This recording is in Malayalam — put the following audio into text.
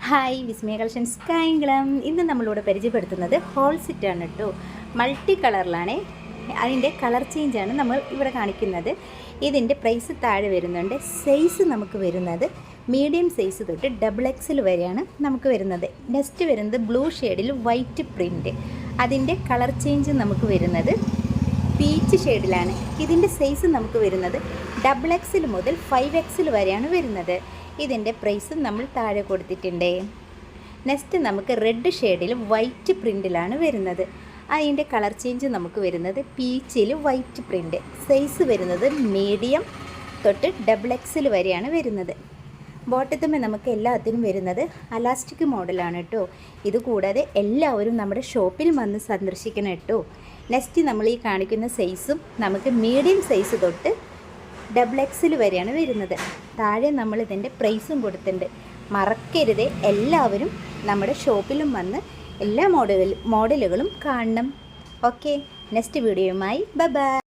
ഹായ് വിസ്മയ കളക്ഷൻസ് കായംകുളം. ഇന്ന് നമ്മളിവിടെ പരിചയപ്പെടുത്തുന്നത് ഹോൾ സെറ്റാണ് കേട്ടോ. മൾട്ടി കളറിലാണ്, അതിൻ്റെ കളർ ചേഞ്ചാണ് നമ്മൾ ഇവിടെ കാണിക്കുന്നത്. ഇതിൻ്റെ പ്രൈസ് താഴെ വരുന്നുണ്ട്. സൈസ് നമുക്ക് വരുന്നത് മീഡിയം സൈസ് തൊട്ട് XXL വരെയാണ് നമുക്ക് വരുന്നത്. നെക്സ്റ്റ് വരുന്നത് ബ്ലൂ ഷെയ്ഡിൽ വൈറ്റ് പ്രിൻറ്റ്. അതിൻ്റെ കളർ ചേഞ്ച് നമുക്ക് വരുന്നത് പീച്ച് ഷെയ്ഡിലാണ്. ഇതിൻ്റെ സൈസ് നമുക്ക് വരുന്നത് XXL മുതൽ 5XL വരെയാണ് വരുന്നത്. ഇതിൻ്റെ പ്രൈസ് നമ്മൾ താഴെ കൊടുത്തിട്ടുണ്ട്. നെക്സ്റ്റ് നമുക്ക് റെഡ് ഷെയ്ഡിൽ വൈറ്റ് പ്രിൻറ്റിലാണ് വരുന്നത്. അതിൻ്റെ കളർ ചേഞ്ച് നമുക്ക് വരുന്നത് പീച്ചിൽ വൈറ്റ് പ്രിൻറ്റ്. സൈസ് വരുന്നത് മീഡിയം തൊട്ട് XXL വരെയാണ് വരുന്നത്. ബോട്ടത്തുമ്മേ നമുക്ക് എല്ലാത്തിനും വരുന്നത് അലാസ്റ്റിക് മോഡലാണ് കേട്ടോ. ഇതുകൂടാതെ എല്ലാവരും നമ്മുടെ ഷോപ്പിൽ വന്ന് സന്ദർശിക്കണം കേട്ടോ. നെക്സ്റ്റ് നമ്മൾ ഈ കാണിക്കുന്ന സൈസും നമുക്ക് മീഡിയം സൈസ് തൊട്ട് XXL വരെയാണ് വരുന്നത്. താഴെ നമ്മൾ ഇതിൻ്റെ പ്രൈസും കൊടുത്തിട്ടുണ്ട്. മറക്കരുത്, എല്ലാവരും നമ്മുടെ ഷോപ്പിലും വന്ന് എല്ലാ മോഡലുകളും കാണണം. ഓക്കെ, നെക്സ്റ്റ് വീഡിയോയുമായി ബൈ.